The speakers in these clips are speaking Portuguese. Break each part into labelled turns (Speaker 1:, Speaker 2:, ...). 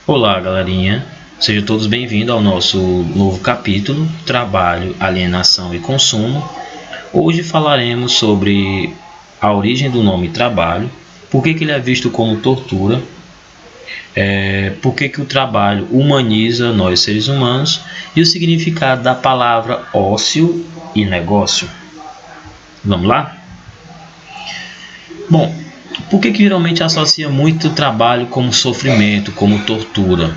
Speaker 1: Olá, galerinha. Sejam todos bem-vindos ao nosso novo capítulo, Trabalho, Alienação e Consumo. Hoje falaremos sobre a origem do nome trabalho, por que ele é visto como tortura, por que o trabalho humaniza nós seres humanos e o significado da palavra ócio e negócio. Vamos lá? Bom, por que geralmente associa muito o trabalho como sofrimento, como tortura?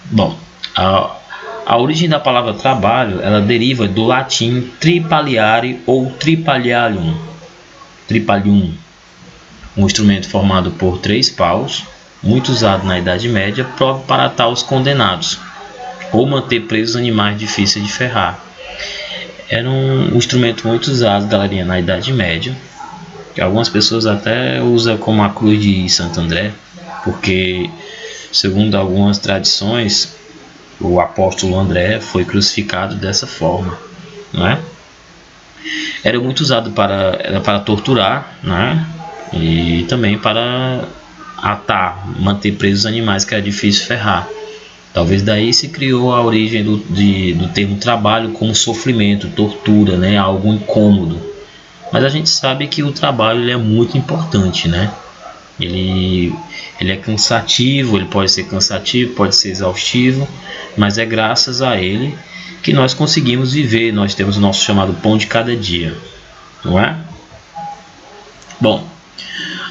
Speaker 1: Bom, a origem da palavra trabalho, ela deriva do latim tripaliare ou tripalium, um instrumento formado por 3 paus, muito usado na Idade Média, próprio para atar os condenados, ou manter presos animais difíceis de ferrar. Era um instrumento muito usado, galerinha, na Idade Média, que algumas pessoas até usam como a cruz de Santo André, porque, segundo algumas tradições, o apóstolo André foi crucificado dessa forma, não é? Era muito usado para torturar, né? E também para atar, manter presos animais que era difícil ferrar. Talvez daí se criou a origem do termo trabalho como sofrimento, tortura, né? Algo incômodo. Mas a gente sabe que o trabalho ele é muito importante, né? Ele é cansativo, ele pode ser cansativo, pode ser exaustivo, mas é graças a ele que nós conseguimos viver, nós temos o nosso chamado pão de cada dia, não é? Bom,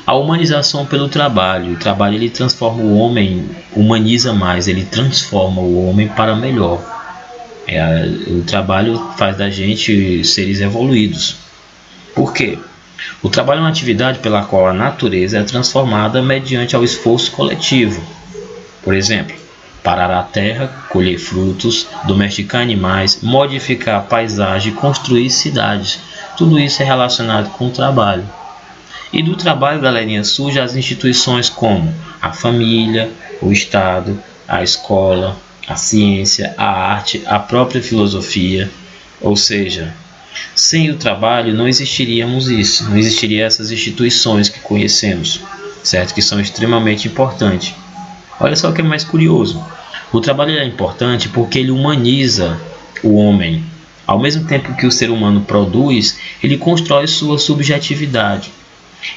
Speaker 1: a humanização pelo trabalho. O trabalho ele transforma o homem, humaniza mais, ele transforma o homem para melhor. O trabalho faz da gente seres evoluídos. Por quê? O trabalho é uma atividade pela qual a natureza é transformada mediante ao esforço coletivo. Por exemplo, parar a terra, colher frutos, domesticar animais, modificar a paisagem, construir cidades. Tudo isso é relacionado com o trabalho. E do trabalho, galerinha, surgem as instituições como a família, o Estado, a escola, a ciência, a arte, a própria filosofia. Ou seja, sem o trabalho não existiríamos isso, não existiriam essas instituições que conhecemos, certo? Que são extremamente importantes. Olha só o que é mais curioso. O trabalho é importante porque ele humaniza o homem. Ao mesmo tempo que o ser humano produz, ele constrói sua subjetividade.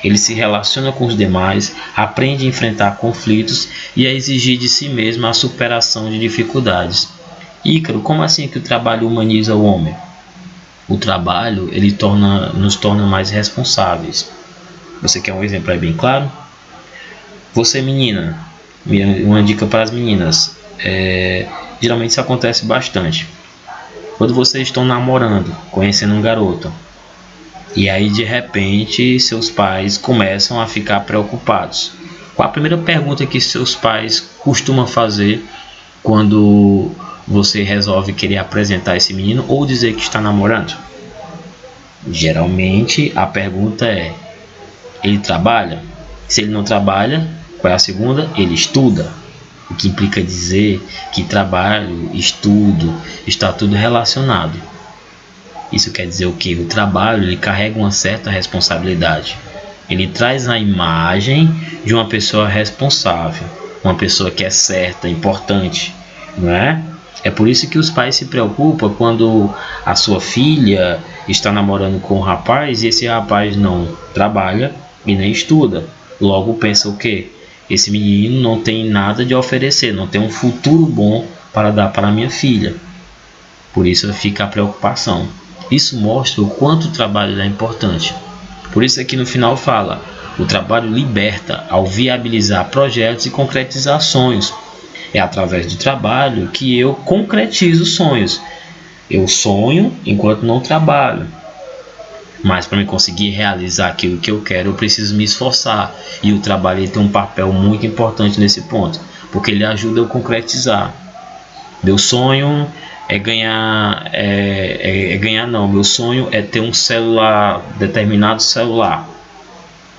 Speaker 1: Ele se relaciona com os demais, aprende a enfrentar conflitos e a exigir de si mesmo a superação de dificuldades. Ícaro, como assim que o trabalho humaniza o homem? O trabalho ele nos torna mais responsáveis. Você quer um exemplo aí bem claro? Você, menina, uma dica para as meninas. Geralmente isso acontece bastante. Quando vocês estão namorando, conhecendo um garoto, e aí de repente seus pais começam a ficar preocupados. Qual a primeira pergunta que seus pais costumam fazer quando você resolve querer apresentar esse menino ou dizer que está namorando? Geralmente a pergunta é: ele trabalha? Se ele não trabalha, qual é a segunda? Ele estuda. O que implica dizer que trabalho, estudo, está tudo relacionado. Isso quer dizer o que? O trabalho ele carrega uma certa responsabilidade. Ele traz a imagem de uma pessoa responsável, uma pessoa que é certa, importante, não é? É por isso que os pais se preocupam quando a sua filha está namorando com um rapaz e esse rapaz não trabalha e nem estuda. Logo pensa o quê? Esse menino não tem nada de oferecer, não tem um futuro bom para dar para a minha filha. Por isso fica a preocupação. Isso mostra o quanto o trabalho é importante. Por isso aqui no final fala: o trabalho liberta ao viabilizar projetos e concretizar sonhos. É através do trabalho que eu concretizo sonhos. Eu sonho enquanto não trabalho. Mas para me conseguir realizar aquilo que eu quero, eu preciso me esforçar. E o trabalho ele tem um papel muito importante nesse ponto, porque ele ajuda eu a concretizar. Meu sonho é ganhar, meu sonho é ter um celular, determinado celular.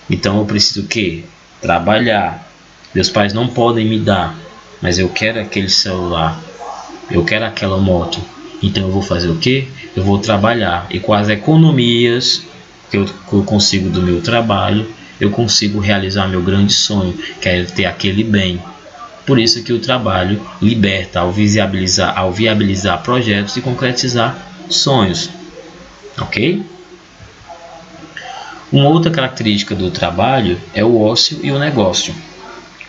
Speaker 1: Então eu preciso o quê? Trabalhar. Meus pais não podem me dar, mas eu quero aquele celular, eu quero aquela moto. Então eu vou fazer o quê? Eu vou trabalhar. E com as economias que eu consigo do meu trabalho, eu consigo realizar meu grande sonho, que é ter aquele bem. Por isso que o trabalho liberta ao viabilizar projetos e concretizar sonhos. Ok? Uma outra característica do trabalho é o ócio e o negócio.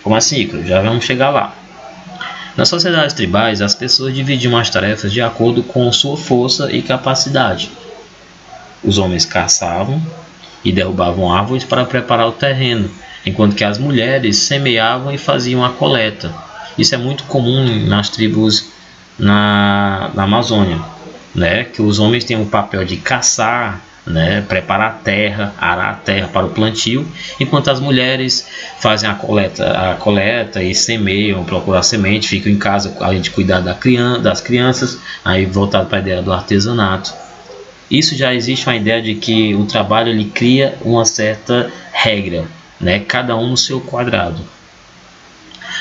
Speaker 1: Como assim, Ícaro? Já vamos chegar lá. Nas sociedades tribais, as pessoas dividiam as tarefas de acordo com sua força e capacidade. Os homens caçavam e derrubavam árvores para preparar o terreno, enquanto que as mulheres semeavam e faziam a coleta. Isso é muito comum nas tribos na Amazônia, né? Que os homens têm o papel de caçar, né? Preparar a terra, arar a terra para o plantio, enquanto as mulheres fazem a coleta e semeiam, procuram a semente, ficam em casa a gente cuidar das crianças, aí voltado para a ideia do artesanato. Isso já existe uma ideia de que o trabalho ele cria uma certa regra, né? Cada um no seu quadrado.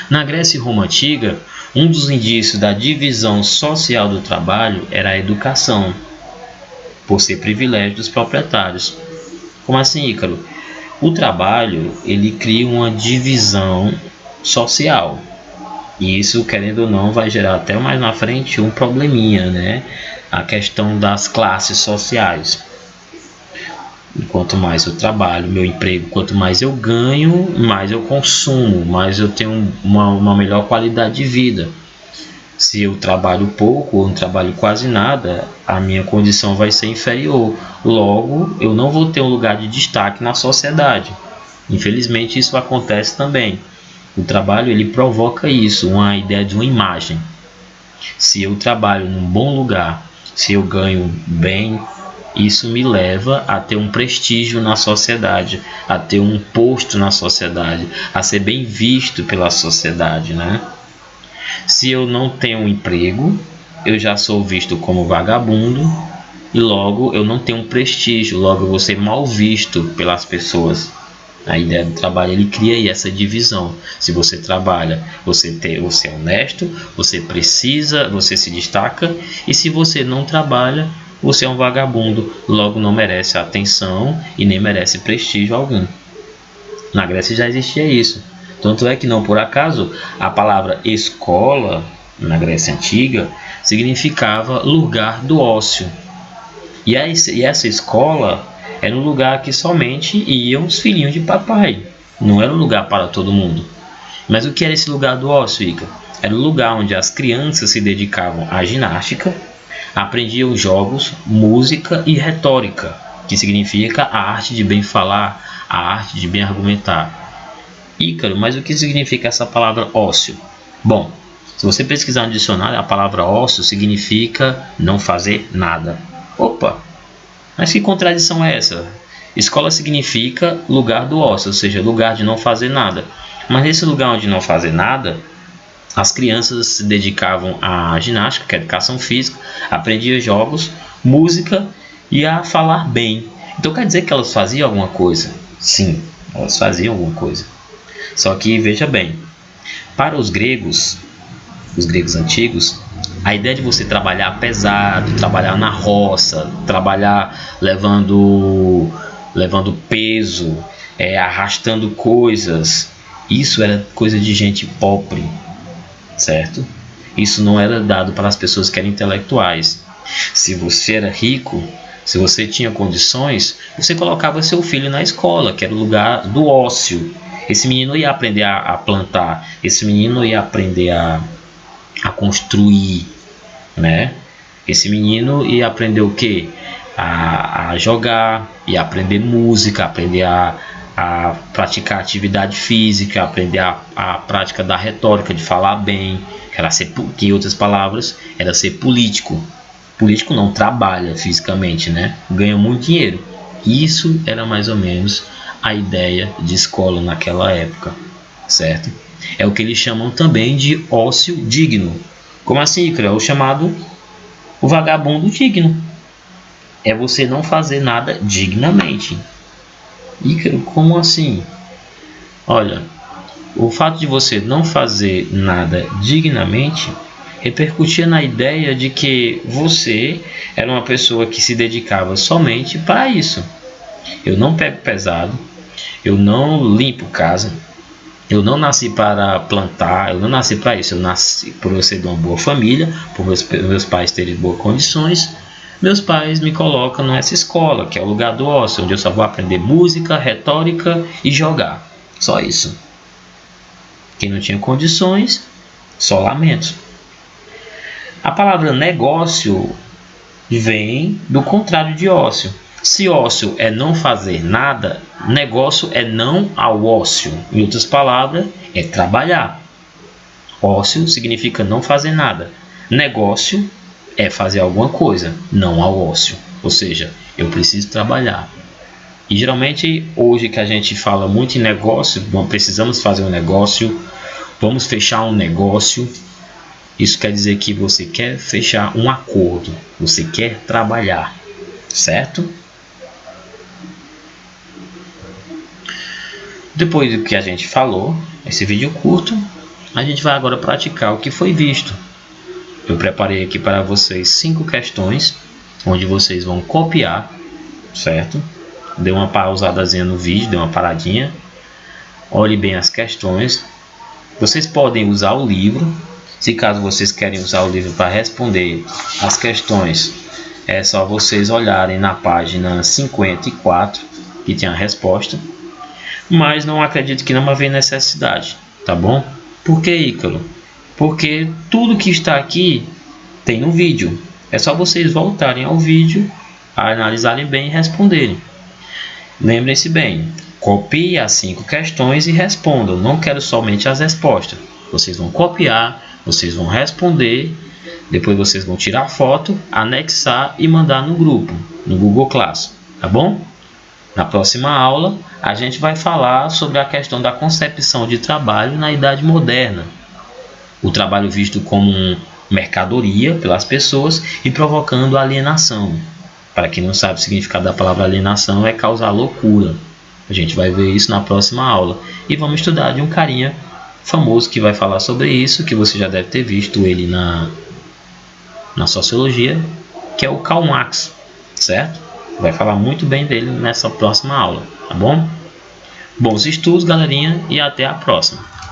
Speaker 1: Na Grécia e Roma Antiga, um dos indícios da divisão social do trabalho era a educação, por ser privilégio dos proprietários. Como assim, Ícaro? O trabalho ele cria uma divisão social. E isso, querendo ou não, vai gerar até mais na frente um probleminha, né? A questão das classes sociais. Quanto mais eu trabalho, meu emprego, quanto mais eu ganho, mais eu consumo, mais eu tenho uma melhor qualidade de vida. Se eu trabalho pouco ou não trabalho quase nada, a minha condição vai ser inferior. Logo, eu não vou ter um lugar de destaque na sociedade. Infelizmente, isso acontece também. O trabalho ele provoca isso, uma ideia de uma imagem. Se eu trabalho num bom lugar, se eu ganho bem, isso me leva a ter um prestígio na sociedade, a ter um posto na sociedade, a ser bem visto pela sociedade, né? Se eu não tenho um emprego, eu já sou visto como vagabundo e logo eu não tenho um prestígio, logo eu vou ser mal visto pelas pessoas. A ideia do trabalho ele cria essa divisão. Se você trabalha, você é honesto, você se destaca, e se você não trabalha, você é um vagabundo, logo não merece atenção e nem merece prestígio algum. Na Grécia já existia isso. Tanto é que não por acaso a palavra escola na Grécia Antiga significava lugar do ócio. E essa escola era um lugar que somente iam os filhinhos de papai. Não era um lugar para todo mundo. Mas o que era esse lugar do ócio, Ica? Era um lugar onde as crianças se dedicavam à ginástica, aprendiam jogos, música e retórica, que significa a arte de bem falar, a arte de bem argumentar. Ícaro, mas o que significa essa palavra ócio? Bom, se você pesquisar no dicionário, a palavra ócio significa não fazer nada. Opa! Mas que contradição é essa? Escola significa lugar do ócio, ou seja, lugar de não fazer nada. Mas nesse lugar onde não fazer nada, as crianças se dedicavam à ginástica, que é educação física, aprendiam jogos, música e a falar bem. Então quer dizer que elas faziam alguma coisa? Sim, elas faziam alguma coisa. Só que veja bem, para os gregos antigos, a ideia de você trabalhar pesado, trabalhar na roça, trabalhar levando peso, arrastando coisas, isso era coisa de gente pobre, certo? Isso não era dado para as pessoas que eram intelectuais. Se você era rico, se você tinha condições, você colocava seu filho na escola, que era o lugar do ócio. Esse menino ia aprender a plantar, esse menino ia aprender a construir, né? Esse menino ia aprender o quê? A jogar, ia aprender música, aprender a praticar atividade física, aprender a prática da retórica, de falar bem, que em outras palavras, era ser político. Político não trabalha fisicamente, né? Ganha muito dinheiro. Isso era mais ou menos a ideia de escola naquela época, certo? É o que eles chamam também de ócio digno. Como assim, Ícaro? É o chamado o vagabundo digno. É você não fazer nada dignamente. Ícaro, como assim? Olha, o fato de você não fazer nada dignamente repercutia na ideia de que você era uma pessoa que se dedicava somente para isso. Eu não pego pesado, eu não limpo casa, Eu não nasci para plantar, eu não nasci para isso. Eu nasci por eu ser de uma boa família, por meus pais terem boas condições. Meus pais me colocam nessa escola, que é o lugar do ócio, onde eu só vou aprender música, retórica e jogar. Só isso. Quem não tinha condições, só lamento. A palavra negócio vem do contrário de ócio. Se ócio é não fazer nada, negócio é não ao ócio. Em outras palavras, é trabalhar. Ócio significa não fazer nada. Negócio é fazer alguma coisa, não ao ócio. Ou seja, eu preciso trabalhar. E geralmente, hoje que a gente fala muito em negócio, precisamos fazer um negócio, vamos fechar um negócio. Isso quer dizer que você quer fechar um acordo, você quer trabalhar, certo? Depois do que a gente falou, esse vídeo curto, a gente vai agora praticar o que foi visto. Eu preparei aqui para vocês 5 questões, onde vocês vão copiar, certo? Dê uma pausadazinha no vídeo, dê uma paradinha. Olhe bem as questões. Vocês podem usar o livro. Se caso vocês querem usar o livro para responder as questões, é só vocês olharem na página 54, que tem a resposta. Mas não acredito que não haver necessidade, tá bom? Por que, Ícaro? Porque tudo que está aqui tem no vídeo. É só vocês voltarem ao vídeo, analisarem bem e responderem. Lembrem-se bem, copie as 5 questões e respondam. Não quero somente as respostas. Vocês vão copiar, vocês vão responder, depois vocês vão tirar foto, anexar e mandar no grupo, no Google Class, tá bom? Na próxima aula, a gente vai falar sobre a questão da concepção de trabalho na Idade Moderna. O trabalho visto como mercadoria pelas pessoas e provocando alienação. Para quem não sabe o significado da palavra alienação, é causar loucura. A gente vai ver isso na próxima aula. E vamos estudar de um carinha famoso que vai falar sobre isso, que você já deve ter visto ele na sociologia, que é o Karl Marx, certo? Vai falar muito bem dele nessa próxima aula, tá bom? Bons estudos, galerinha, e até a próxima.